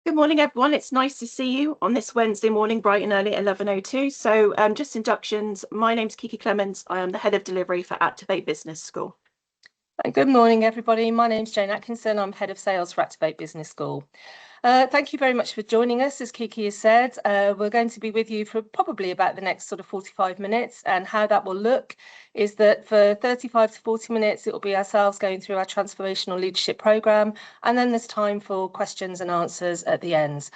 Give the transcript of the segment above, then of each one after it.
Good morning, everyone. It's nice to see you on this Wednesday morning, bright and early at 11:02. So just inductions. My name's Kiki Clements. I am the head of delivery for Activate Business School. Good morning, everybody. My name's Jane Atkinson. I'm head of sales for Activate Business School. Thank you very much for joining us. As Kiki has said, we're going to be with you for probably about the next sort of 45 minutes, and how that will look is that for 35 to 40 minutes it will be ourselves going through our transformational leadership programme, and then there's time for questions and answers at the end.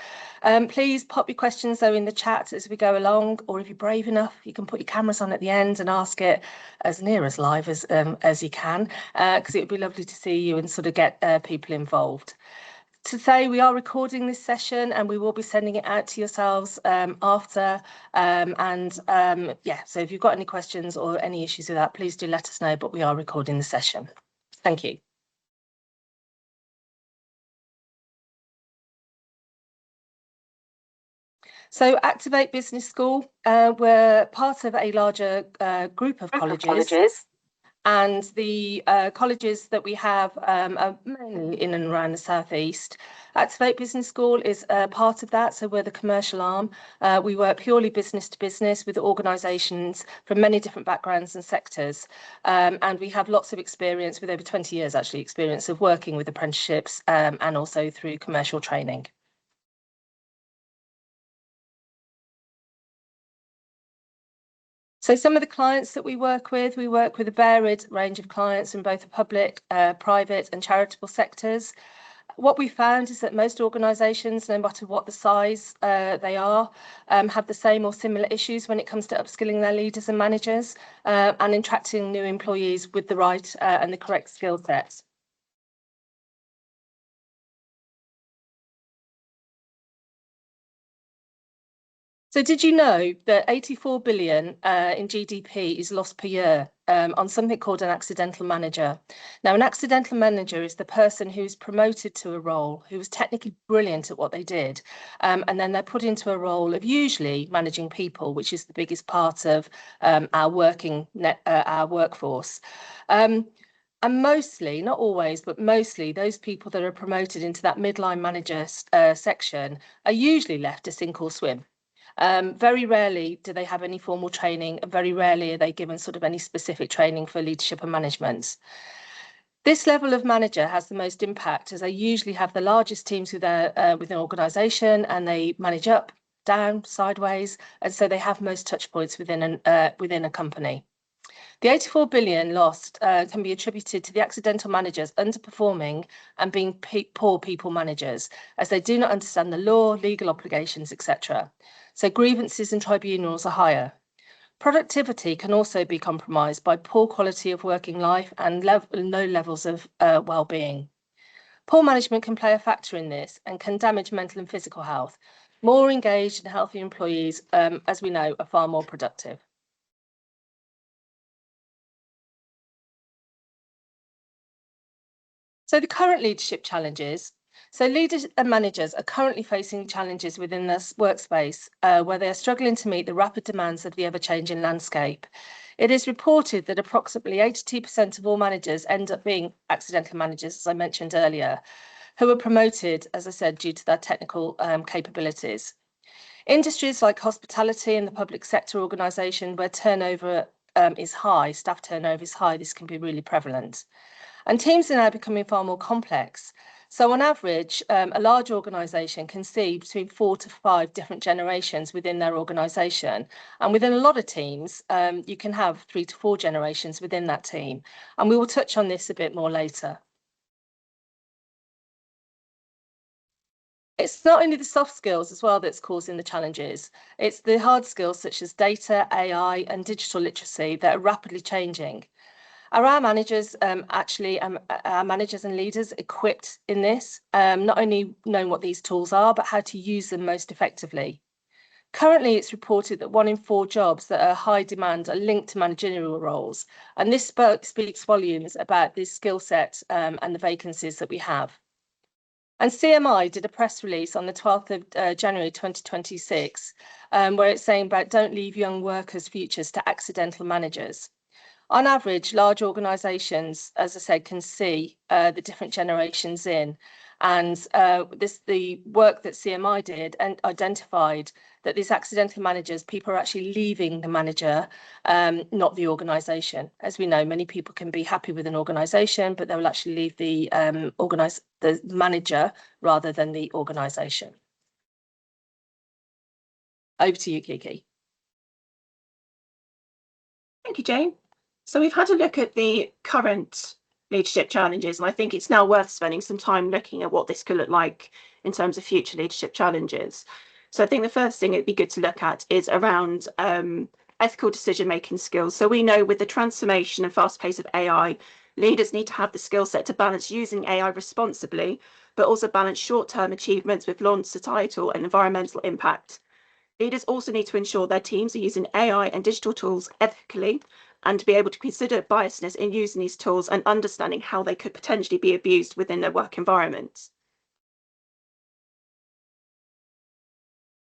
Please pop your questions though in the chat as we go along, or if you're brave enough you can put your cameras on at the end and ask it as near as live as you can, because it would be lovely to see you and sort of get people involved. To say we are recording this session and we will be sending it out to yourselves after, so if you've got any questions or any issues with that, please do let us know, but we are recording the session. Thank you. So Activate Business School, we're part of a larger group of colleges. And the colleges that we have are mainly in and around the southeast. Activate Business School is part of that, so we're the commercial arm. We work purely business to business with organisations from many different backgrounds and sectors. And we have lots of experience, with over 20 years actually, experience of working with apprenticeships and also through commercial training. So some of the clients that we work with a varied range of clients in both the public, private and charitable sectors. What we found is that most organisations, no matter what the size they are, have the same or similar issues when it comes to upskilling their leaders and managers and attracting new employees with the right and the correct skill sets. So did you know that 84 billion in GDP is lost per year on something called an accidental manager? Now, an accidental manager is the person who's promoted to a role, who was technically brilliant at what they did, and then they're put into a role of usually managing people, which is the biggest part of our workforce. And mostly, not always, but mostly those people that are promoted into that midline manager section are usually left to sink or swim. Very rarely do they have any formal training, and very rarely are they given sort of any specific training for leadership and management. This level of manager has the most impact, as they usually have the largest teams within an organisation, and they manage up, down, sideways, and so they have most touch points within a company. The 84 billion lost can be attributed to the accidental managers underperforming and being poor people managers, as they do not understand the law, legal obligations, etc. So grievances and tribunals are higher. Productivity can also be compromised by poor quality of working life and low levels of well-being. Poor management can play a factor in this and can damage mental and physical health. More engaged and healthy employees, as we know, are far more productive. So the current leadership challenges. So leaders and managers are currently facing challenges within this workspace where they are struggling to meet the rapid demands of the ever-changing landscape. It is reported that approximately 82% of all managers end up being accidental managers, as I mentioned earlier, who are promoted, as I said, due to their technical capabilities. Industries like hospitality and the public sector organisation, where turnover is high, staff turnover is high, this can be really prevalent. And teams are now becoming far more complex. So on average, a large organisation can see between 4 to 5 different generations within their organisation. And within a lot of teams, you can have 3 to 4 generations within that team. And we will touch on this a bit more later. It's not only the soft skills as well that's causing the challenges. It's the hard skills such as data, AI and digital literacy that are rapidly changing. Are our managers our managers and leaders equipped in this, not only knowing what these tools are, but how to use them most effectively? Currently, it's reported that 1 in 4 jobs that are high demand are linked to managerial roles, and this speaks volumes about this skill set and the vacancies that we have. And CMI did a press release on the 12th of January 2026, where it's saying about don't leave young workers' futures to accidental managers. On average, large organisations, as I said, can see the different generations in, And the work that CMI did and identified that these accidental managers, people are actually leaving the manager, not the organisation. As we know, many people can be happy with an organisation, but they will actually leave the manager rather than the organisation. Over to you, Kiki. Thank you, Jane. So we've had a look at the current leadership challenges, and I think it's now worth spending some time looking at what this could look like in terms of future leadership challenges. So I think the first thing it'd be good to look at is around ethical decision-making skills. So we know with the transformation and fast pace of AI, leaders need to have the skill set to balance using AI responsibly, but also balance short-term achievements with long societal and environmental impact. Leaders also need to ensure their teams are using AI and digital tools ethically and to be able to consider biasness in using these tools and understanding how they could potentially be abused within their work environments.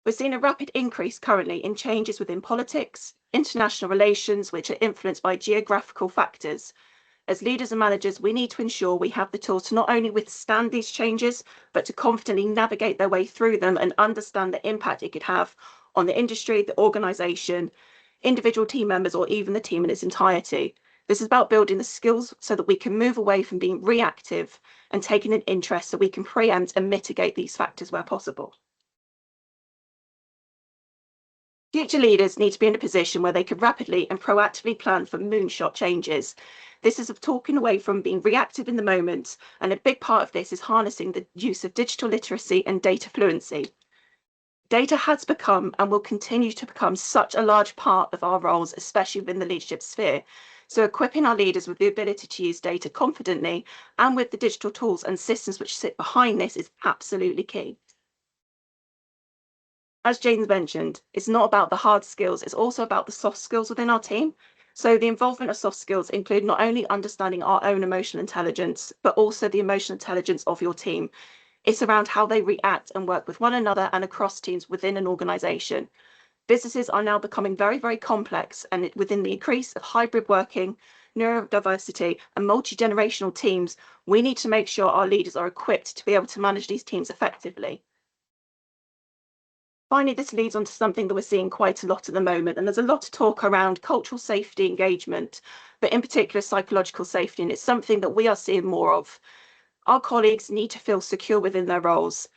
We're seeing a rapid increase currently in changes within politics, international relations, which are influenced by geographical factors. As leaders and managers, we need to ensure we have the tools to not only withstand these changes, but to confidently navigate their way through them and understand the impact it could have on the industry, the organisation, individual team members, or even the team in its entirety. This is about building the skills so that we can move away from being reactive and taking an interest so we can preempt and mitigate these factors where possible. Future leaders need to be in a position where they can rapidly and proactively plan for moonshot changes. This is of talking away from being reactive in the moment, and a big part of this is harnessing the use of digital literacy and data fluency. Data has become and will continue to become such a large part of our roles, especially within the leadership sphere. So equipping our leaders with the ability to use data confidently and with the digital tools and systems which sit behind this is absolutely key. As Jane's mentioned, it's not about the hard skills, it's also about the soft skills within our team. So the involvement of soft skills include not only understanding our own emotional intelligence, but also the emotional intelligence of your team. It's around how they react and work with one another and across teams within an organization. Businesses are now becoming very, very complex, and within the increase of hybrid working, neurodiversity, and multi-generational teams, we need to make sure our leaders are equipped to be able to manage these teams effectively. Finally, this leads on to something that we're seeing quite a lot at the moment, and there's a lot of talk around cultural safety engagement, but in particular psychological safety, and it's something that we are seeing more of. Our colleagues need to feel secure within their roles.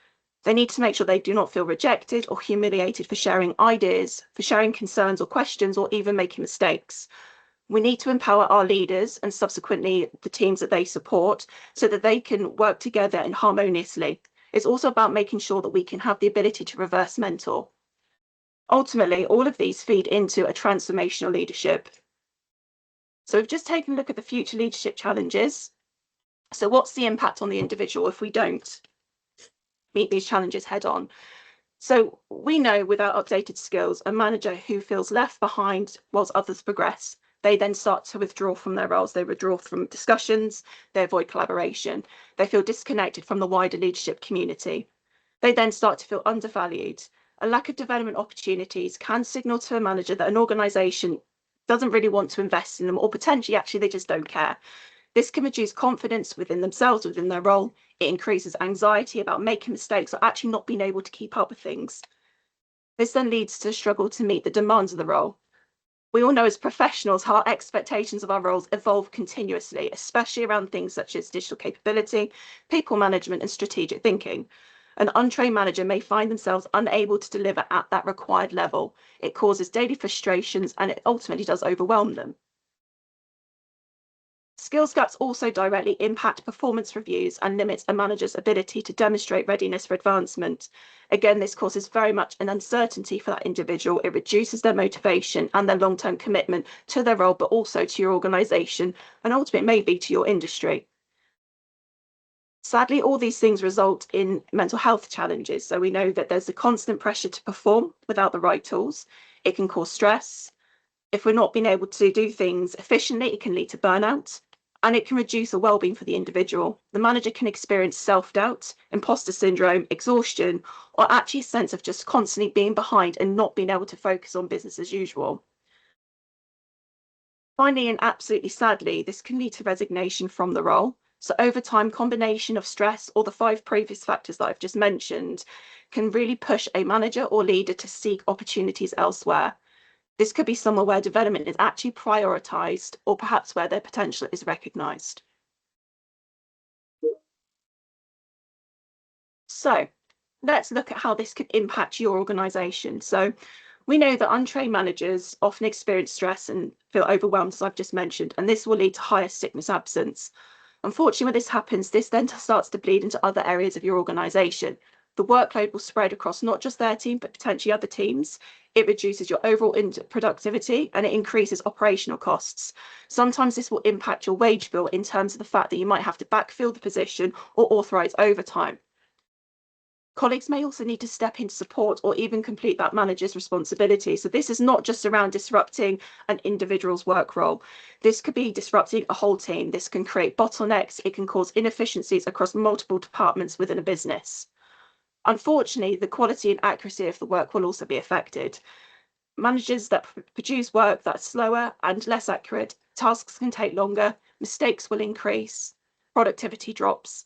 They need to make sure they do not feel rejected or humiliated for sharing ideas, for sharing concerns or questions, or even making mistakes. We need to empower our leaders and subsequently the teams that they support so that they can work together and harmoniously. It's also about making sure that we can have the ability to reverse mentor. Ultimately, all of these feed into a transformational leadership. So we've just taken a look at the future leadership challenges. So what's the impact on the individual if we don't meet these challenges head on? So we know without updated skills, a manager who feels left behind whilst others progress, they then start to withdraw from their roles. They withdraw from discussions, they avoid collaboration, they feel disconnected from the wider leadership community. They then start to feel undervalued. A lack of development opportunities can signal to a manager that an organisation doesn't really want to invest in them, or potentially actually they just don't care. This can reduce confidence within themselves, within their role. It increases anxiety about making mistakes or actually not being able to keep up with things. This then leads to a struggle to meet the demands of the role. We all know as professionals, our expectations of our roles evolve continuously, especially around things such as digital capability, people management, and strategic thinking. An untrained manager may find themselves unable to deliver at that required level. It causes daily frustrations and it ultimately does overwhelm them. Skills gaps also directly impact performance reviews and limit a manager's ability to demonstrate readiness for advancement. Again, this causes very much an uncertainty for that individual. It reduces their motivation and their long-term commitment to their role, but also to your organisation and ultimately maybe to your industry. Sadly, all these things result in mental health challenges. So we know that there's a constant pressure to perform without the right tools. It can cause stress. If we're not being able to do things efficiently, it can lead to burnout. And it can reduce the well-being for the individual. The manager can experience self-doubt, imposter syndrome, exhaustion, or actually a sense of just constantly being behind and not being able to focus on business as usual. Finally, and absolutely sadly, this can lead to resignation from the role. So over time, combination of stress or the 5 previous factors that I've just mentioned can really push a manager or leader to seek opportunities elsewhere. This could be somewhere where development is actually prioritized or perhaps where their potential is recognized. So let's look at how this could impact your organization. So we know that untrained managers often experience stress and feel overwhelmed, as I've just mentioned, and this will lead to higher sickness absence. Unfortunately, when this happens, this then starts to bleed into other areas of your organization. The workload will spread across not just their team, but potentially other teams. It reduces your overall productivity and it increases operational costs. Sometimes this will impact your wage bill in terms of the fact that you might have to backfill the position or authorize overtime. Colleagues may also need to step in to support or even complete that manager's responsibility. So this is not just around disrupting an individual's work role. This could be disrupting a whole team. This can create bottlenecks. It can cause inefficiencies across multiple departments within a business. Unfortunately, the quality and accuracy of the work will also be affected. Managers that produce work that's slower and less accurate, tasks can take longer, mistakes will increase, productivity drops.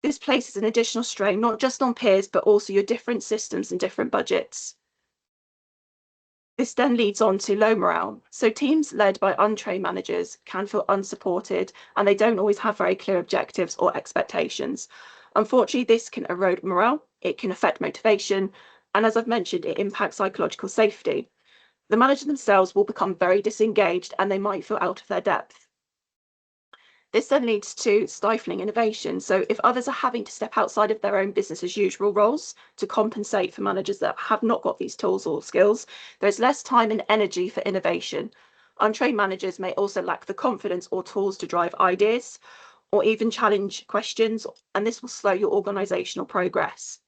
This places an additional strain, not just on peers, but also your different systems and different budgets. This then leads on to low morale. So teams led by untrained managers can feel unsupported and they don't always have very clear objectives or expectations. Unfortunately, this can erode morale, it can affect motivation, and as I've mentioned, it impacts psychological safety. The manager themselves will become very disengaged and they might feel out of their depth. This then leads to stifling innovation. So if others are having to step outside of their own business as usual roles to compensate for managers that have not got these tools or skills, there's less time and energy for innovation. Untrained managers may also lack the confidence or tools to drive ideas or even challenge questions, and this will slow your organizational progress.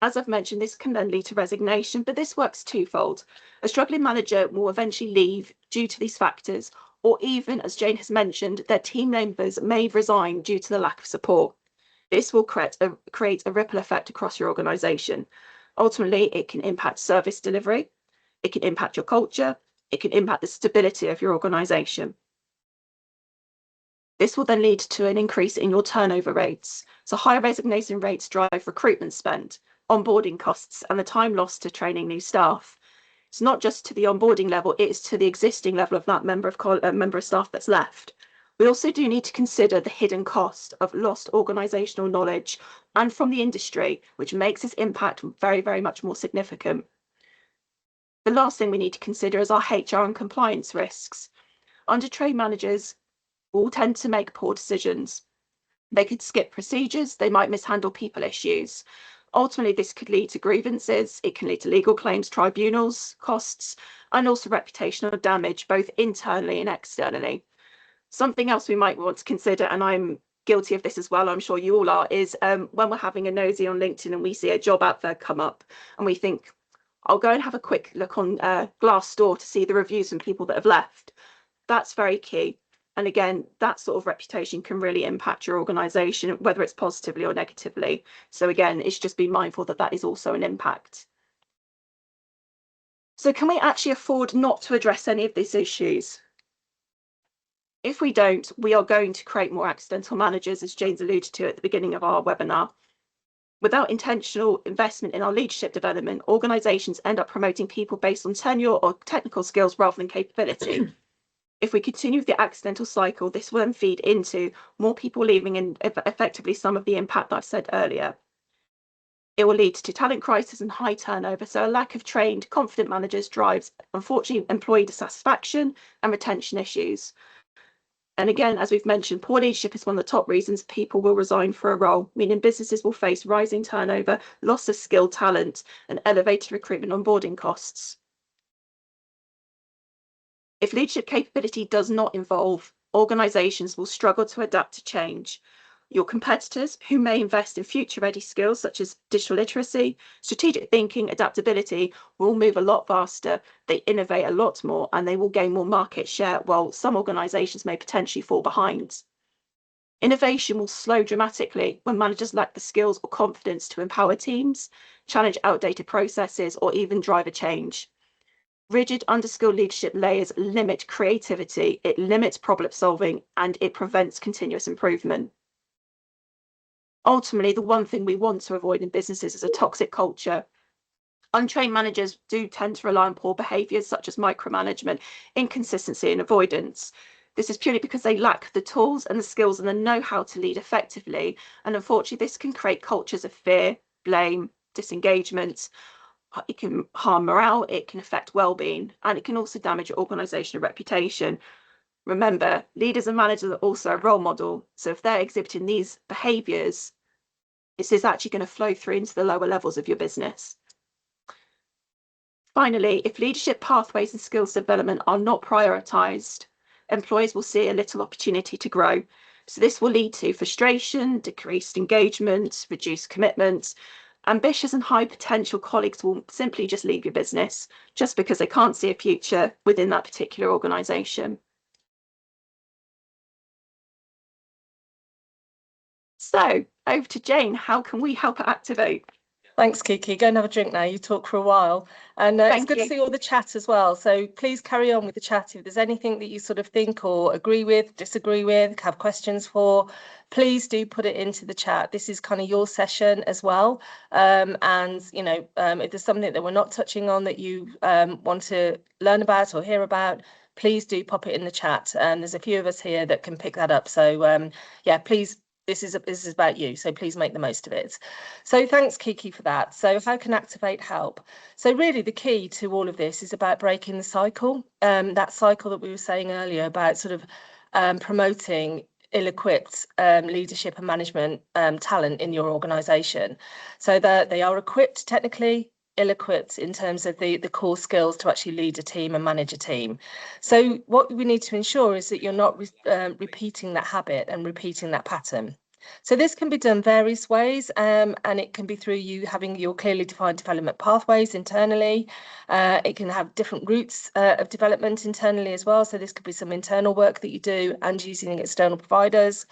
As I've mentioned, this can then lead to resignation, but this works twofold. A struggling manager will eventually leave due to these factors, or even, as Jane has mentioned, their team members may resign due to the lack of support. This will create a ripple effect across your organisation. Ultimately, it can impact service delivery, it can impact your culture, it can impact the stability of your organisation. This will then lead to an increase in your turnover rates. So higher resignation rates drive recruitment spend, onboarding costs, and the time lost to training new staff. It's not just to the onboarding level, it is to the existing level of that member of staff that's left. We also do need to consider the hidden cost of lost organisational knowledge and from the industry, which makes this impact very, very much more significant. The last thing we need to consider is our HR and compliance risks. Undertrained managers will tend to make poor decisions. They could skip procedures, they might mishandle people issues. Ultimately, this could lead to grievances, it can lead to legal claims, tribunals, costs, and also reputational damage, both internally and externally. Something else we might want to consider, and I'm guilty of this as well, I'm sure you all are, is when we're having a nosy on LinkedIn and we see a job advert come up and we think, I'll go and have a quick look on Glassdoor to see the reviews from people that have left. That's very key. And again, that sort of reputation can really impact your organization, whether it's positively or negatively. So again, it's just be mindful that that is also an impact. So can we actually afford not to address any of these issues? If we don't, we are going to create more accidental managers, as Jane's alluded to at the beginning of our webinar. Without intentional investment in our leadership development, organizations end up promoting people based on tenure or technical skills rather than capability. If we continue with the accidental cycle, this will then feed into more people leaving and effectively some of the impact that I've said earlier. It will lead to talent crisis and high turnover. So a lack of trained, confident managers drives, unfortunately, employee dissatisfaction and retention issues. And again, as we've mentioned, poor leadership is one of the top reasons people will resign for a role, meaning businesses will face rising turnover, loss of skilled talent, and elevated recruitment onboarding costs. If leadership capability does not evolve, organizations will struggle to adapt to change. Your competitors, who may invest in future-ready skills such as digital literacy, strategic thinking, adaptability, will move a lot faster, they innovate a lot more, and they will gain more market share, while some organizations may potentially fall behind. Innovation will slow dramatically when managers lack the skills or confidence to empower teams, challenge outdated processes, or even drive a change. Rigid, underskilled leadership layers limit creativity, it limits problem solving, and it prevents continuous improvement. Ultimately, the one thing we want to avoid in businesses is a toxic culture. Untrained managers do tend to rely on poor behaviours such as micromanagement, inconsistency, and avoidance. This is purely because they lack the tools and the skills and the know-how to lead effectively. And unfortunately, this can create cultures of fear, blame, disengagement. It can harm morale, it can affect well-being, and it can also damage your organisational reputation. Remember, leaders and managers are also a role model. So if they're exhibiting these behaviours, this is actually going to flow through into the lower levels of your business. Finally, if leadership pathways and skills development are not prioritised, employees will see a little opportunity to grow. So this will lead to frustration, decreased engagement, reduced commitment. Ambitious and high potential colleagues will simply just leave your business just because they can't see a future within that particular organisation. So over to Jane, how can we help at Activate? Thanks, Kiki. Go and have a drink now. You talk for a while. And it's good to see all the chat as well. So please carry on with the chat. If there's anything that you sort of think or agree with, disagree with, have questions for, please do put it into the chat. This is kind of your session as well. And, you know, if there's something that we're not touching on that you want to learn about or hear about, please do pop it in the chat. And there's a few of us here that can pick that up. So, yeah, please. This is about you, so please make the most of it. So thanks, Kiki, for that. So how can Activate help? So really the key to all of this is about breaking the cycle, that cycle that we were saying earlier about sort of promoting ill-equipped leadership and management talent in your organisation, so that they are equipped technically, ill-equipped in terms of the core skills to actually lead a team and manage a team. So what we need to ensure is that you're not repeating that habit and repeating that pattern. So this can be done various ways, and it can be through you having your clearly defined development pathways internally. It can have different routes of development internally as well. So this could be some internal work that you do and using external providers.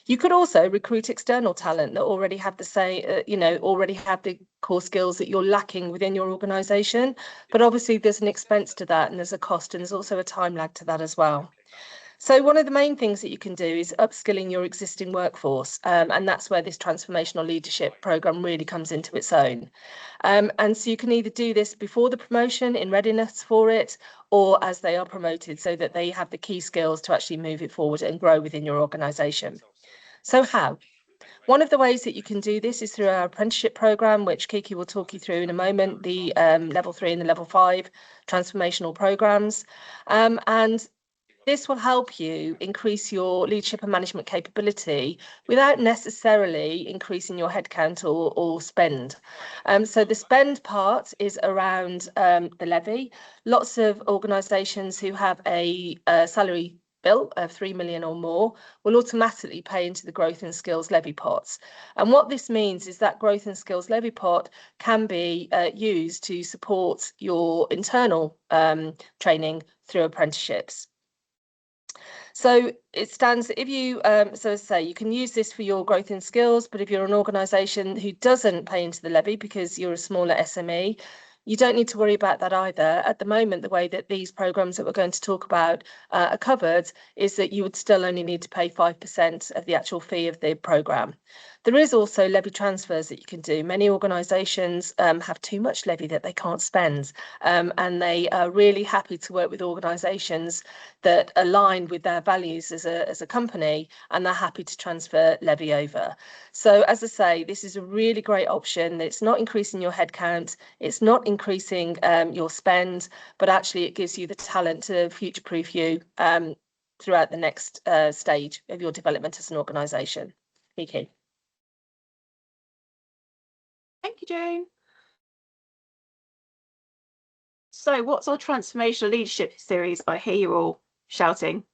You could also recruit external talent that already have the same, already have the core skills that you're lacking within your organisation. But obviously there's an expense to that and there's a cost and there's also a time lag to that as well. So one of the main things that you can do is upskilling your existing workforce. And that's where this transformational leadership programme really comes into its own. And so you can either do this before the promotion in readiness for it, or as they are promoted so that they have the key skills to actually move it forward and grow within your organisation. So how? One of the ways that you can do this is through our apprenticeship programme, which Kiki will talk you through in a moment, the level 3 and the level 5 transformational programmes. And this will help you increase your leadership and management capability without necessarily increasing your headcount or spend. So the spend part is around the levy. Lots of organisations who have a salary bill of 3 million or more will automatically pay into the growth and skills levy pots. And what this means is that growth and skills levy pot can be used to support your internal training through apprenticeships. So it stands, if you, so as I say, you can use this for your growth in skills, but if you're an organisation who doesn't pay into the levy because you're a smaller SME, you don't need to worry about that either. At the moment, the way that these programmes that we're going to talk about are covered is that you would still only need to pay 5% of the actual fee of the programme. There is also levy transfers that you can do. Many organisations have too much levy that they can't spend, and they are really happy to work with organisations that align with their values as a company, and they're happy to transfer levy over. So as I say, this is a really great option. It's not increasing your headcount, it's not increasing your spend, but actually it gives you the talent to future-proof you throughout the next stage of your development as an organisation. Kiki. Thank you, Jane. So what's our transformational leadership series? I hear you all shouting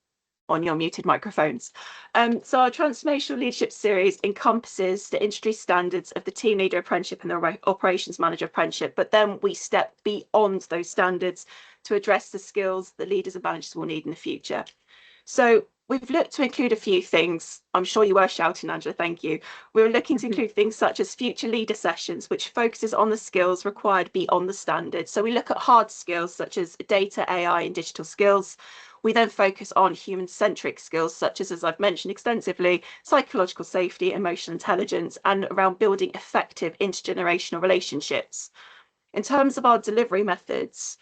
on your muted microphones. So our transformational leadership series encompasses the industry standards of the team leader apprenticeship and the operations manager apprenticeship, but then we step beyond those standards to address the skills that leaders and managers will need in the future. So We've looked to include a few things. I'm sure you were shouting, Angela, thank you. We were looking to include things such as future leader sessions, which focuses on the skills required beyond the standard. So we look at hard skills such as data, AI, and digital skills. We then focus on human-centric skills, such as I've mentioned extensively, psychological safety, emotional intelligence, and around building effective intergenerational relationships. In terms of our delivery methods,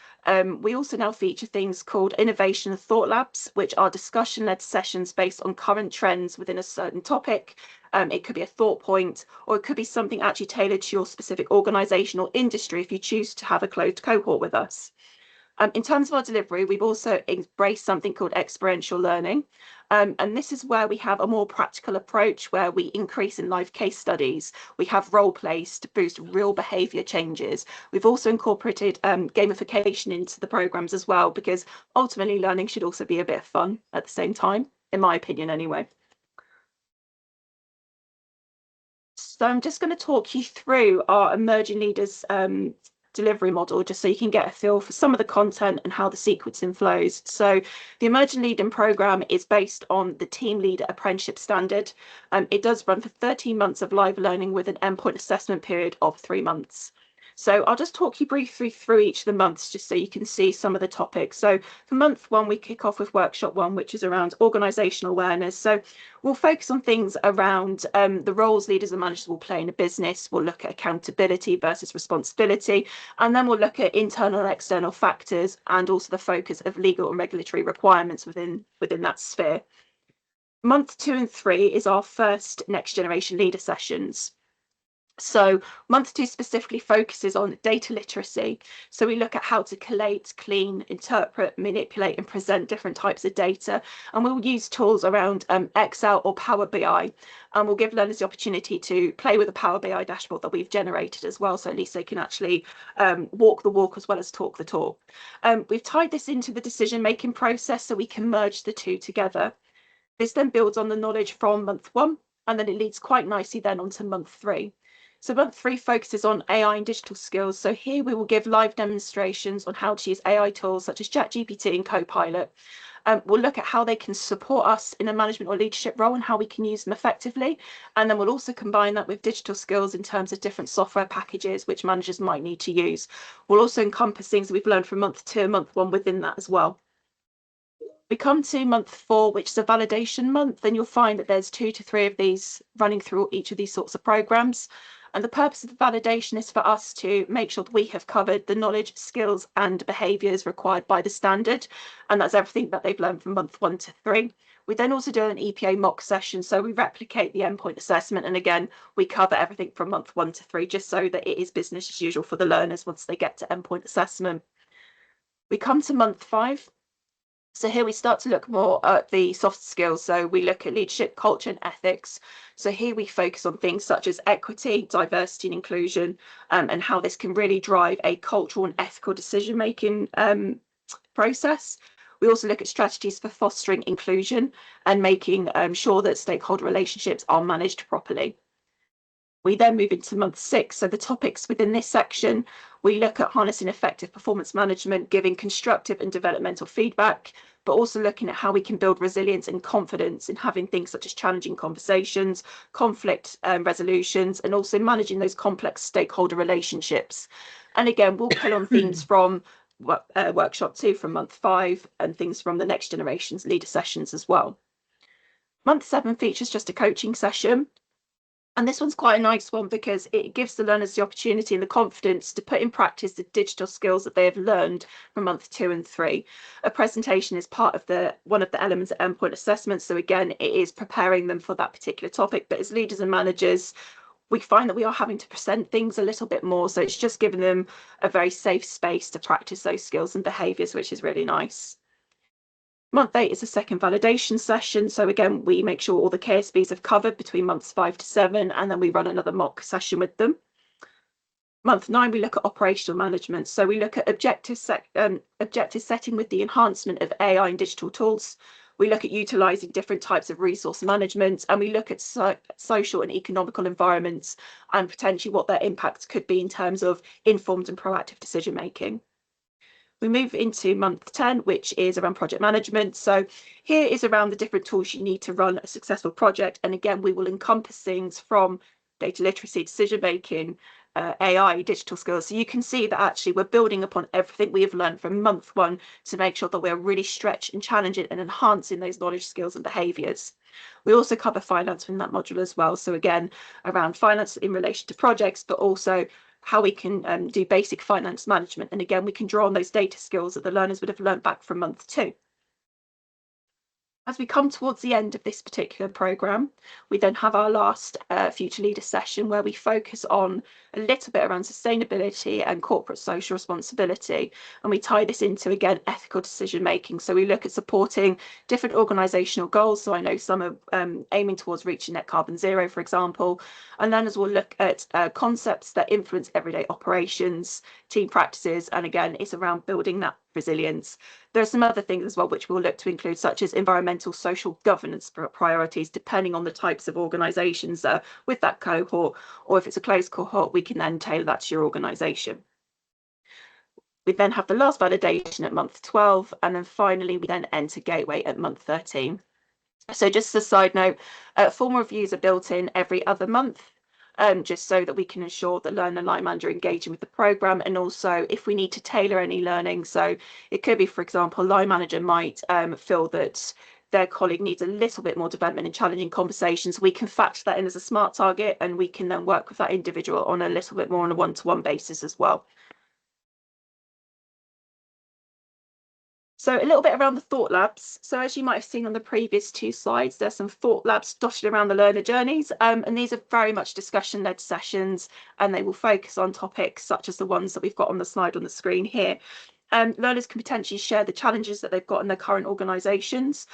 we also now feature things called innovation and thought labs, which are discussion-led sessions based on current trends within a certain topic. It could be a thought point, or it could be something actually tailored to your specific organisation or industry if you choose to have a closed cohort with us. In terms of our delivery, we've also embraced something called experiential learning. And this is where we have a more practical approach where we increase in live case studies. We have role plays to boost real behaviour changes. We've also incorporated gamification into the programmes as well, because ultimately learning should also be a bit of fun at the same time, in my opinion anyway. So I'm just going to talk you through our emerging leaders delivery model, just so you can get a feel for some of the content and how the sequencing flows. So the Emerging Leading Programme is based on the Team Leader Apprenticeship Standard. It does run for 13 months of live learning with an endpoint assessment period of 3 months. So I'll just talk you briefly through each of the months just so you can see some of the topics. So for month 1, we kick off with workshop 1, which is around organisational awareness. So we'll focus on things around the roles leaders and managers will play in a business. We'll look at accountability versus responsibility, and then we'll look at internal and external factors and also the focus of legal and regulatory requirements within that sphere. Month 2 and 3 is our first next generation leader sessions. So month 2 specifically focuses on data literacy. So we look at how to collate, clean, interpret, manipulate, and present different types of data. And we'll use tools around Excel or Power BI. And we'll give learners the opportunity to play with a Power BI dashboard that we've generated as well. So at least they can actually walk the walk as well as talk the talk. We've tied this into the decision-making process so we can merge the two together. This then builds on the knowledge from month 1, and then it leads quite nicely then onto month 3. So month 3 focuses on AI and digital skills. So here we will give live demonstrations on how to use AI tools such as ChatGPT and Copilot. We'll look at how they can support us in a management or leadership role and how we can use them effectively. And then we'll also combine that with digital skills in terms of different software packages which managers might need to use. We'll also encompass things that we've learned from month 2 and month 1 within that as well. We come to month 4, which is a validation month, and you'll find that there's 2 to 3 of these running through each of these sorts of programs. And the purpose of the validation is for us to make sure that we have covered the knowledge, skills, and behaviours required by the standard. And that's everything that they've learned from month 1 to 3. We then also do an EPA mock session. So we replicate the endpoint assessment. And again, we cover everything from month 1 to 3, just so that it is business as usual for the learners once they get to endpoint assessment. We come to month 5. So here we start to look more at the soft skills. So we look at leadership, culture, and ethics. So here we focus on things such as equity, diversity, and inclusion, and how this can really drive a cultural and ethical decision-making process. We also look at strategies for fostering inclusion and making sure that stakeholder relationships are managed properly. We then move into month 6. So the topics within this section, we look at harnessing effective performance management, giving constructive and developmental feedback, but also looking at how we can build resilience and confidence in having things such as challenging conversations, conflict resolutions, and also managing those complex stakeholder relationships. And again, we'll pull on themes from workshop 2 from month 5 and things from the next generation's leader sessions as well. Month 7 features just a coaching session. And this one's quite a nice one because it gives the learners the opportunity and the confidence to put in practice the digital skills that they have learned from month 2 and 3. A presentation is part of one of the elements of endpoint assessment. So again, it is preparing them for that particular topic. But as leaders and managers, we find that we are having to present things a little bit more. So it's just giving them a very safe space to practice those skills and behaviours, which is really nice. Month 8 is a second validation session. So again, we make sure all the KSBs have covered between months 5 to 7, and then we run another mock session with them. Month 9, we look at operational management. So we look at objective setting with the enhancement of AI and digital tools. We look at utilising different types of resource management, and we look at social and economical environments and potentially what their impacts could be in terms of informed and proactive decision making. We move into month 10, which is around project management. So here is around the different tools you need to run a successful project. And again, we will encompass things from data literacy, decision making, AI, digital skills. So you can see that actually we're building upon everything we have learned from month 1 to make sure that we're really stretching and challenging and enhancing those knowledge, skills and behaviours. We also cover finance in that module as well. So again, around finance in relation to projects, but also how we can do basic finance management. And again, we can draw on those data skills that the learners would have learned back from month 2. As we come towards the end of this particular programme, we then have our last Future Leader session where we focus on a little bit around sustainability and corporate social responsibility. And we tie this into, again, ethical decision making. So we look at supporting different organisational goals. So I know some are aiming towards reaching net carbon zero, for example. And learners will look at concepts that influence everyday operations, team practices. And again, it's around building that resilience. There are some other things as well which we'll look to include, such as environmental social governance priorities, depending on the types of organisations with that cohort, or if it's a closed cohort, we can then tailor that to your organisation. We then have the last validation at month 12, and then finally we then enter Gateway at month 13. So just as a side note, formal reviews are built in every other month. Just so that we can ensure that learner and line manager engaging with the programme, and also if we need to tailor any learning. So it could be, for example, line manager might feel that their colleague needs a little bit more development in challenging conversations. We can factor that in as a SMART target, and we can then work with that individual on a little bit more on a one-to-one basis as well. So a little bit around the thought labs. So as you might have seen on the previous 2 slides, there's some thought labs dotted around the learner journeys. And these are very much discussion-led sessions, and they will focus on topics such as the ones that we've got on the slide on the screen here. Learners can potentially share the challenges that they've got in their current organisations.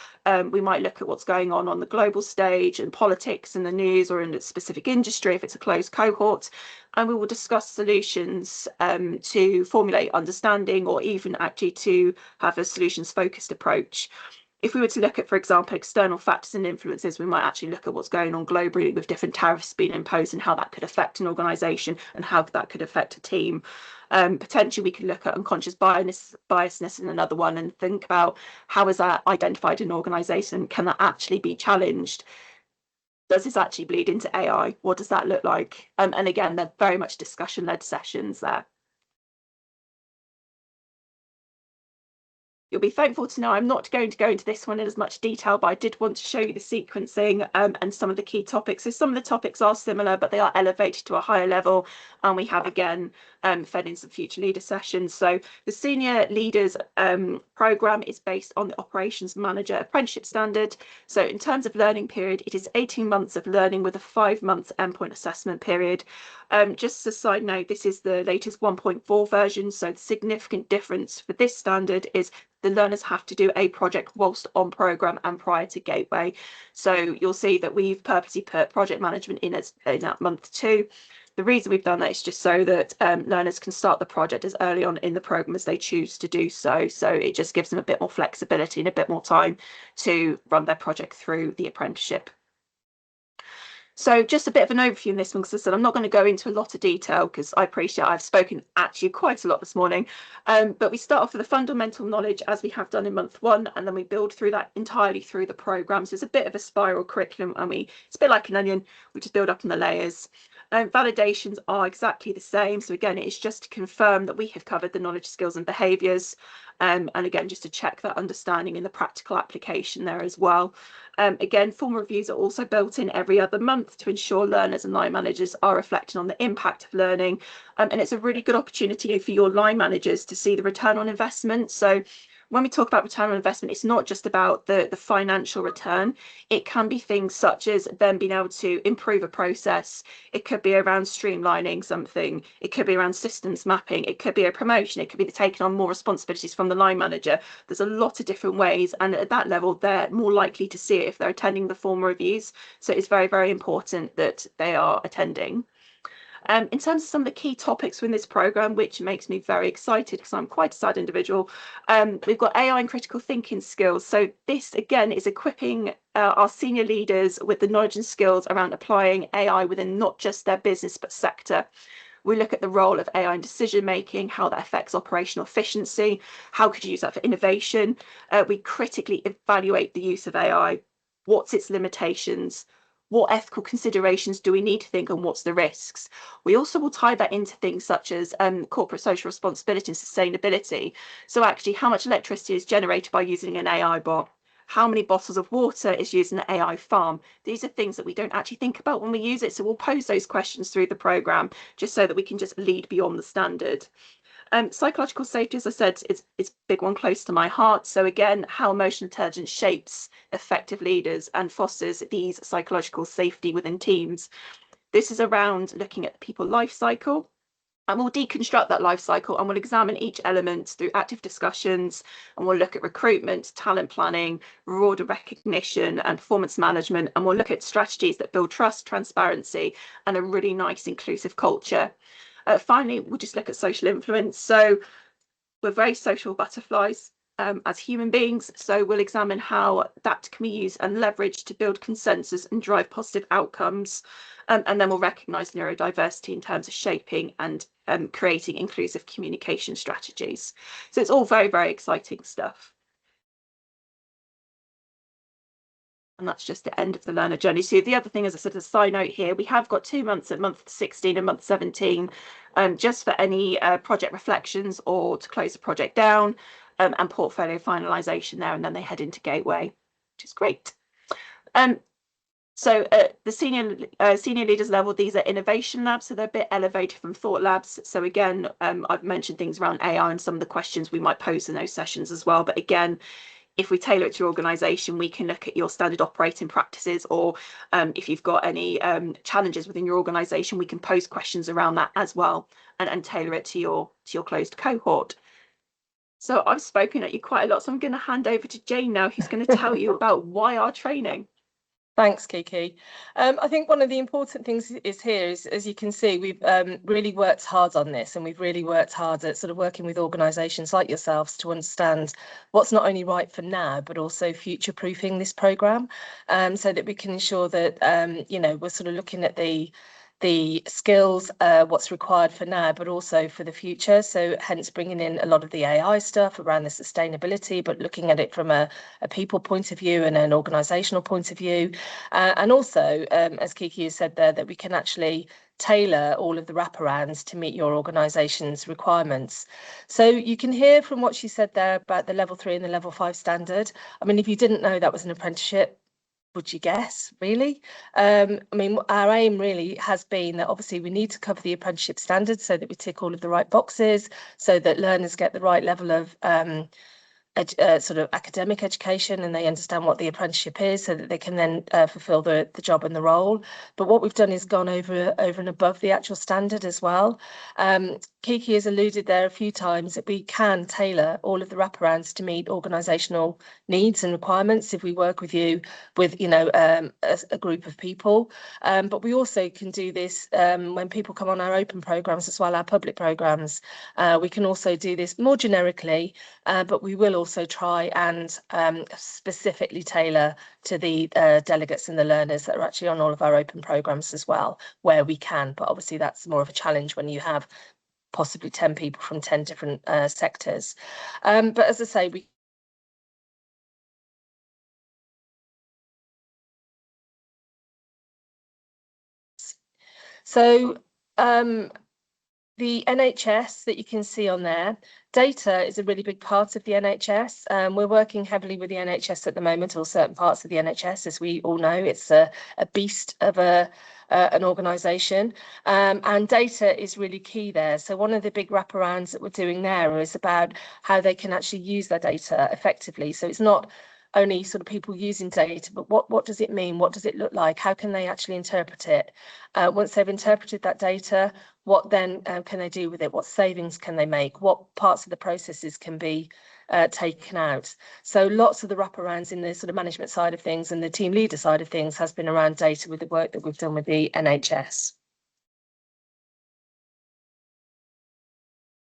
We might look at what's going on the global stage and politics and the news, or in a specific industry if it's a closed cohort. And we will discuss solutions to formulate understanding, or even actually to have a solutions focused approach. If we were to look at, for example, external factors and influences, we might actually look at what's going on globally with different tariffs being imposed and how that could affect an organisation and how that could affect a team. Potentially, we could look at unconscious biasness in another one, and think about how is that identified in an organisation? Can that actually be challenged? Does this actually bleed into AI? What does that look like? And again, they're very much discussion-led sessions there. You'll be thankful to know I'm not going to go into this one in as much detail, but I did want to show you the sequencing and some of the key topics. So some of the topics are similar, but they are elevated to a higher level. And we have, again, fed in some future leader sessions. So the senior leaders programme is based on the operations manager apprenticeship standard. So in terms of learning period, it is 18 months of learning with a 5-month endpoint assessment period. Just as a side note, this is the latest 1.4 version. So the significant difference for this standard is the learners have to do a project whilst on programme and prior to Gateway. So you'll see that we've purposely put project management in at month 2. The reason we've done that is just so that learners can start the project as early on in the programme as they choose to do so. So it just gives them a bit more flexibility and a bit more time to run their project through the apprenticeship. So just a bit of an overview in this one, because I said I'm not going to go into a lot of detail because I appreciate I've spoken actually quite a lot this morning. But we start off with the fundamental knowledge as we have done in month 1, and then we build through that entirely through the programme. So it's a bit of a spiral curriculum, and it's a bit like an onion. We just build up on the layers. Validations are exactly the same. So again, it's just to confirm that we have covered the knowledge, skills and behaviours. And again, just to check that understanding in the practical application there as well. Again, formal reviews are also built in every other month to ensure learners and line managers are reflecting on the impact of learning. And it's a really good opportunity for your line managers to see the return on investment. So when we talk about return on investment, it's not just about the financial return. It can be things such as them being able to improve a process. It could be around streamlining something. It could be around systems mapping. It could be a promotion. It could be taking on more responsibilities from the line manager. There's a lot of different ways. And at that level, they're more likely to see it if they're attending the formal reviews. So it's very, very important that they are attending. In terms of some of the key topics within this programme, which makes me very excited because I'm quite a sad individual, we've got AI and critical thinking skills. So this, again, is equipping our senior leaders with the knowledge and skills around applying AI within not just their business, but sector. We look at the role of AI in decision making, how that affects operational efficiency, how could you use that for innovation. We critically evaluate the use of AI, what's its limitations, what ethical considerations do we need to think, and what's the risks. We also will tie that into things such as corporate social responsibility and sustainability. So actually, how much electricity is generated by using an AI bot? How many bottles of water is used in an AI farm? These are things that we don't actually think about when we use it. So we'll pose those questions through the programme just so that we can just lead beyond the standard. Psychological safety, as I said, is a big one close to my heart. So again, how emotional intelligence shapes effective leaders and fosters these psychological safety within teams. This is around looking at the people life cycle, and we'll deconstruct that life cycle and we'll examine each element through active discussions, and we'll look at recruitment, talent planning, reward recognition and performance management, and we'll look at strategies that build trust, transparency and a really nice inclusive culture. Finally, we'll just look at social influence. So we're very social butterflies as human beings, so we'll examine how that can be used and leveraged to build consensus and drive positive outcomes. And then we'll recognise neurodiversity in terms of shaping and creating inclusive communication strategies. So it's all very, very exciting stuff. And that's just the end of the learner journey. So the other thing, as I said, as a side note here, we have got 2 months at month 16 and month 17, just for any project reflections or to close the project down, and portfolio finalisation there, and then they head into Gateway, which is great. So at the senior leaders level, these are innovation labs, so they're a bit elevated from thought labs. So again, I've mentioned things around AI and some of the questions we might pose in those sessions as well. But again, if we tailor it to your organisation, we can look at your standard operating practices, or if you've got any challenges within your organisation, we can pose questions around that as well, and tailor it to your closed cohort. So I've spoken at you quite a lot, so I'm going to hand over to Jane now, who's going to tell you about why our training. Thanks, Kiki. I think one of the important things is here is, as you can see, we've really worked hard on this, and we've really worked hard at sort of working with organisations like yourselves to understand what's not only right for now, but also future-proofing this programme, so that we can ensure that, you know, we're sort of looking at the skills, what's required for now, but also for the future. So hence bringing in a lot of the AI stuff around the sustainability, but looking at it from a people point of view and an organisational point of view. And also, as Kiki has said there, that we can actually tailor all of the wraparounds to meet your organisation's requirements. So you can hear from what she said there about the level 3 and the level 5 standard. I mean, if you didn't know that was an apprenticeship, would you guess, really? I mean, our aim really has been that obviously we need to cover the apprenticeship standards so that we tick all of the right boxes, so that learners get the right level of sort of academic education, and they understand what the apprenticeship is, so that they can then fulfil the job and the role. But what we've done is gone over and above the actual standard as well. Kiki has alluded there a few times that we can tailor all of the wraparounds to meet organisational needs and requirements if we work with you with, you know, a group of people. But we also can do this when people come on our open programmes as well, our public programmes. We can also do this more generically, but we will also try and specifically tailor to the delegates and the learners that are actually on all of our open programmes as well, where we can. But obviously that's more of a challenge when you have possibly 10 people from 10 different sectors. But as I say, we so the NHS that you can see on there, data is a really big part of the NHS. We're working heavily with the NHS at the moment, or certain parts of the NHS. As we all know, it's a beast of an organisation, and data is really key there. So one of the big wraparounds that we're doing there is about how they can actually use their data effectively. So it's not only sort of people using data, but what does it mean? What does it look like? How can they actually interpret it? Once they've interpreted that data, what then can they do with it? What savings can they make? What parts of the processes can be taken out? So lots of the wraparounds in the sort of management side of things and the team leader side of things has been around data with the work that we've done with the NHS.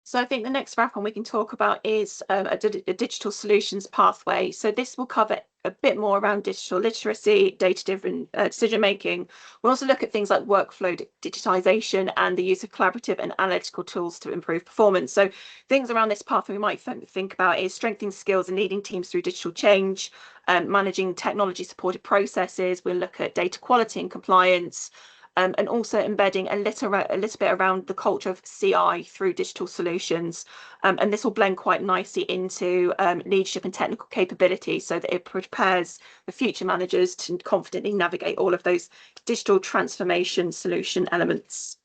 So I think the next wrap on we can talk about is a digital solutions pathway. So this will cover a bit more around digital literacy, data-driven decision making. We'll also look at things like workflow digitization and the use of collaborative and analytical tools to improve performance. So things around this path we might think about is strengthening skills and leading teams through digital change, managing technology supported processes. We'll look at data quality and compliance, and also embedding a little bit around the culture of CI through digital solutions. And this will blend quite nicely into leadership and technical capability so that it prepares the future managers to confidently navigate all of those digital transformation solution elements.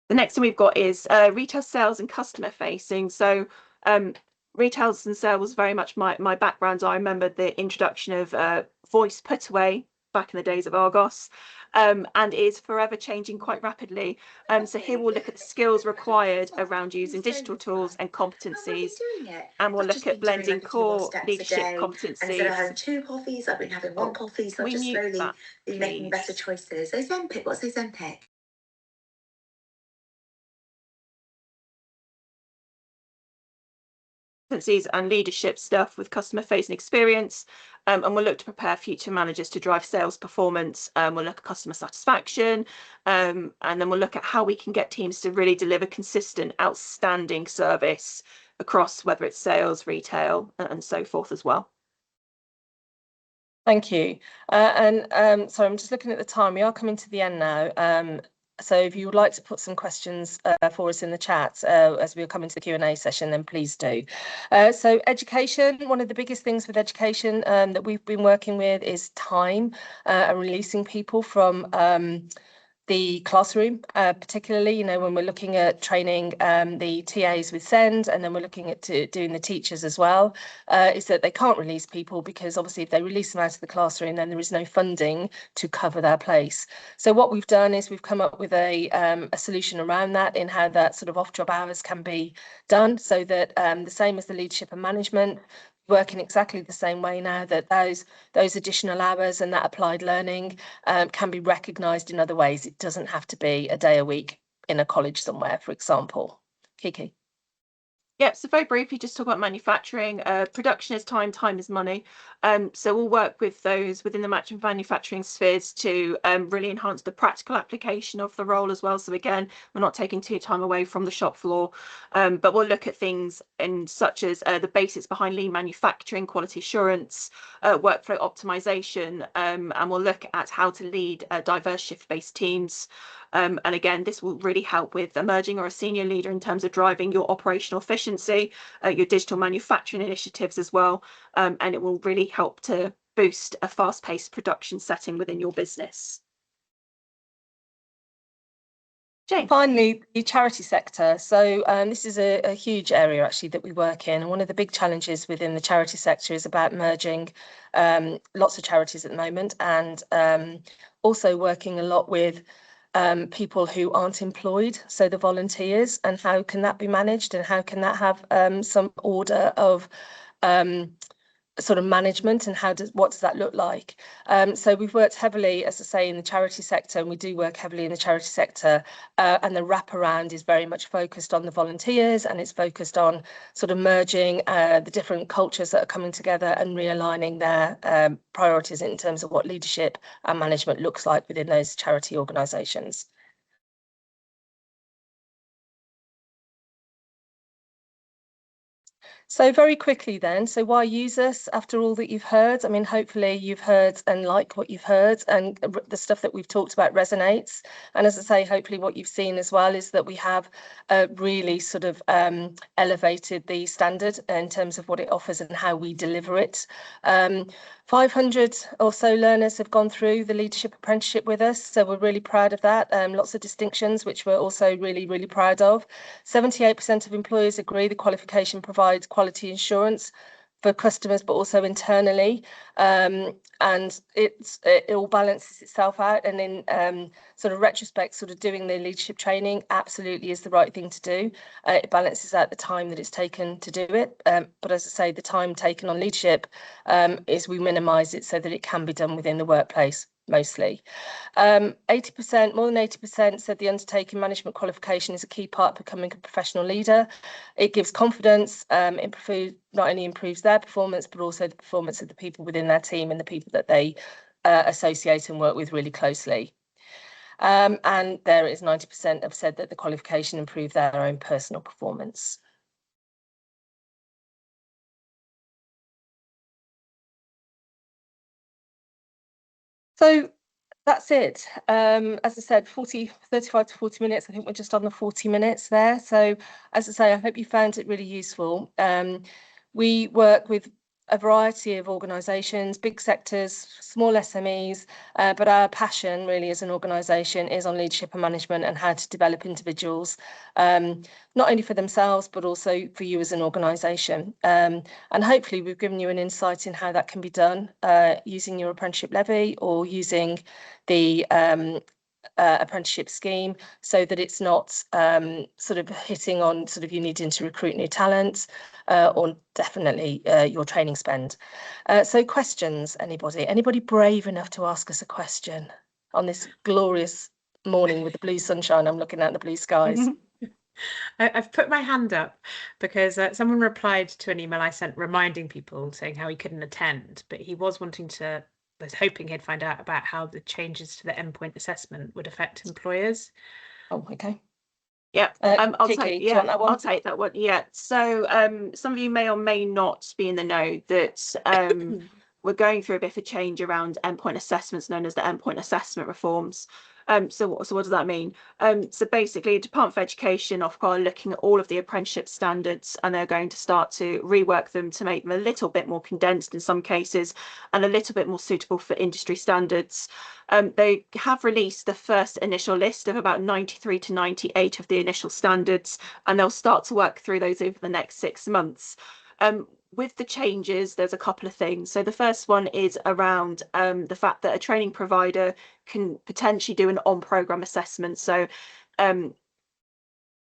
The next thing we've got is retail sales and customer facing. So retail and sales was very much my background. I remember the introduction of voice put away back in the days of Argos, and is forever changing quite rapidly. So here we'll look at the skills required around using digital tools and competencies, and we'll look at blending core leadership competencies. Instead of having 2 coffees, I've been having 1 coffee, so I've just slowly been making better choices. Ozempic, what's Ozempic? And leadership stuff with customer facing experience, and we'll look to prepare future managers to drive sales performance. We'll look at customer satisfaction, and then we'll look at how we can get teams to really deliver consistent, outstanding service across whether it's sales, retail, and so forth as well. Thank you. Sorry, I'm just looking at the time. We are coming to the end now. So if you would like to put some questions for us in the chat as we're coming to the Q&A session, then please do. So education, one of the biggest things with education that we've been working with is time and releasing people from the classroom, particularly, you know, when we're looking at training the TAs with SEND, and then we're looking at doing the teachers as well, is that they can't release people because obviously if they release them out of the classroom, then there is no funding to cover their place. So what we've done is we've come up with a solution around that in how that sort of off-job hours can be done, so that the same as the leadership and management, working exactly the same way now, that those additional hours and that applied learning can be recognised in other ways. It doesn't have to be a day a week in a college somewhere, for example. Kiki. Yeah, so very briefly, just talk about manufacturing. Production is time, time is money. So we'll work with those within the manufacturing spheres to really enhance the practical application of the role as well. So again, we're not taking too time away from the shop floor, but we'll look at things such as the basics behind lean manufacturing, quality assurance, workflow optimization, and we'll look at how to lead diverse shift-based teams. And again, this will really help with emerging or a senior leader in terms of driving your operational efficiency, your digital manufacturing initiatives as well. And it will really help to boost a fast-paced production setting within your business. Jane. Finally, the charity sector. So this is a huge area actually that we work in. And one of the big challenges within the charity sector is about merging lots of charities at the moment, and also working a lot with people who aren't employed, so the volunteers, and how can that be managed, and how can that have some order of sort of management, and what does that look like? So we've worked heavily, as I say, in the charity sector, and we do work heavily in the charity sector, and the wraparound is very much focused on the volunteers, and it's focused on sort of merging the different cultures that are coming together and realigning their priorities in terms of what leadership and management looks like within those charity organisations. So very quickly then, so why use us after all that you've heard? I mean, hopefully you've heard and like what you've heard, and the stuff that we've talked about resonates. And as I say, hopefully what you've seen as well is that we have really sort of elevated the standard in terms of what it offers and how we deliver it. 500 or so learners have gone through the leadership apprenticeship with us, so we're really proud of that. Lots of distinctions, which we're also really, really proud of. 78% of employers agree the qualification provides quality assurance for customers, but also internally, and it all balances itself out. And in sort of retrospect, sort of doing the leadership training absolutely is the right thing to do. It balances out the time that it's taken to do it, but as I say, the time taken on leadership is we minimise it so that it can be done within the workplace. mostly. 80%, more than 80% said the undertaking management qualification is a key part of becoming a professional leader. It gives confidence, it not only improves their performance, but also the performance of the people within their team and the people that they associate and work with really closely. And there is 90% have said that the qualification improved their own personal performance. So that's it. As I said, 35 to 40 minutes. I think we're just on the 40 minutes there. So as I say, I hope you found it really useful. We work with a variety of organisations, big sectors, small SMEs, but our passion really as an organisation is on leadership and management and how to develop individuals, not only for themselves, but also for you as an organisation. And hopefully we've given you an insight in how that can be done using your apprenticeship levy or using the apprenticeship scheme, so that it's not sort of hitting on sort of you needing to recruit new talent or definitely your training spend. So questions, anybody brave enough to ask us a question on this glorious morning with the blue sunshine? I'm looking at the blue skies. I've put my hand up because someone replied to an email I sent reminding people saying how he couldn't attend, but he was hoping he'd find out about how the changes to the endpoint assessment would affect employers. Oh, okay. Yeah, I'll take that one. Yeah, so some of you may or may not be in the know that we're going through a bit of a change around endpoint assessments known as the endpoint assessment reforms. So what does that mean? So basically, the Department of Education are looking at all of the apprenticeship standards, and they're going to start to rework them to make them a little bit more condensed in some cases and a little bit more suitable for industry standards. They have released the first initial list of about 93 to 98 of the initial standards, and they'll start to work through those over the next 6 months. With the changes, there's a couple of things. So the first one is around the fact that a training provider can potentially do an on-programme assessment. So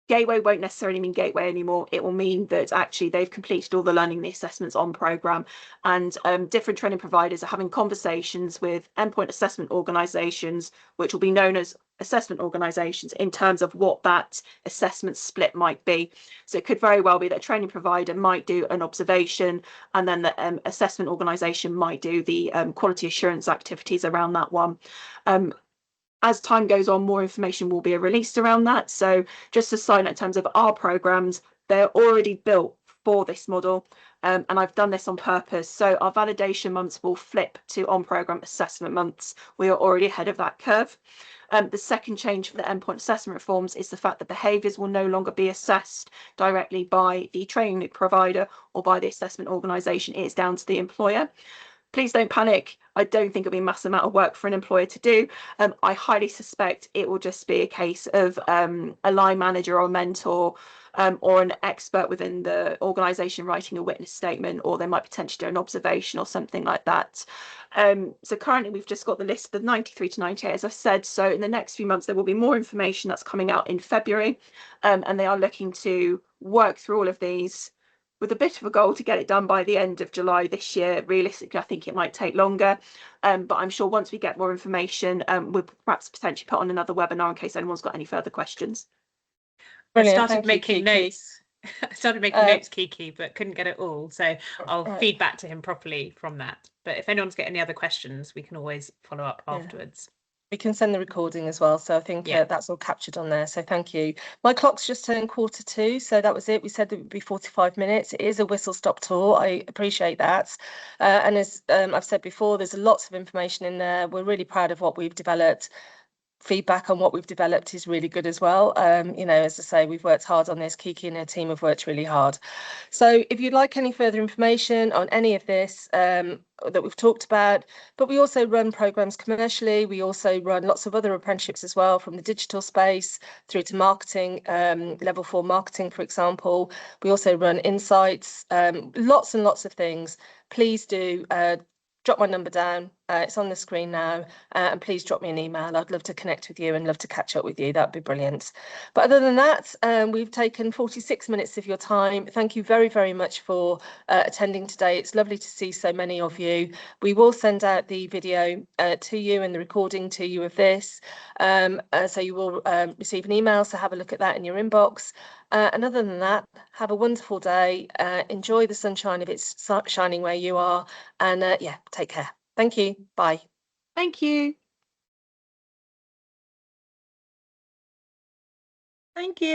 Gateway won't necessarily mean Gateway anymore. It will mean that actually they've completed all the learning, the assessments on programme, and different training providers are having conversations with endpoint assessment organisations, which will be known as assessment organisations, in terms of what that assessment split might be. So it could very well be that a training provider might do an observation, and then the assessment organisation might do the quality assurance activities around that one. As time goes on, more information will be released around that. So just a sign in terms of our programs, they're already built for this model. And I've done this on purpose. So our validation months will flip to on-programme assessment months. We are already ahead of that curve. The second change for the endpoint assessment reforms is the fact that behaviours will no longer be assessed directly by the training provider or by the assessment organisation. It's down to the employer. Please don't panic. I don't think it'll be a massive amount of work for an employer to do. I highly suspect it will just be a case of a line manager or mentor or an expert within the organisation writing a witness statement, or they might potentially do an observation or something like that. So currently we've just got the list of 93 to 98, as I said. So in the next few months, there will be more information that's coming out in February, and they are looking to work through all of these with a bit of a goal to get it done by the end of July this year. Realistically, I think it might take longer, but I'm sure once we get more information, we'll perhaps potentially put on another webinar in case anyone's got any further questions. Brilliant. I started making notes. I started making notes, Kiki, but couldn't get it all. So I'll feed back to him properly from that. But if anyone's got any other questions, we can always follow up afterwards. We can send the recording as well. So I think that's all captured on there. So thank you. My clock's just turned 1:45. So that was it. We said that it would be 45 minutes. It is a whistle-stop tour. I appreciate that. And as I've said before, there's lots of information in there. We're really proud of what we've developed. Feedback on what we've developed is really good as well. As I say, we've worked hard on this. Kiki and her team have worked really hard. So if you'd like any further information on any of this that we've talked about, but we also run programs commercially. We also run lots of other apprenticeships as well, from the digital space through to marketing, level 4 marketing, for example. We also run insights, lots and lots of things. Please do drop my number down, It's on the screen now, and please drop me an email. I'd love to connect with you and love to catch up with you. That'd be brilliant. But other than that, we've taken 46 minutes of your time. Thank you very, very much for attending today. It's lovely to see so many of you. We will send out the video to you and the recording to you of this. So you will receive an email, so have a look at that in your inbox. And other than that, have a wonderful day. Enjoy the sunshine if it's shining where you are. And yeah, take care. Thank you. Bye. Thank you. Thank you.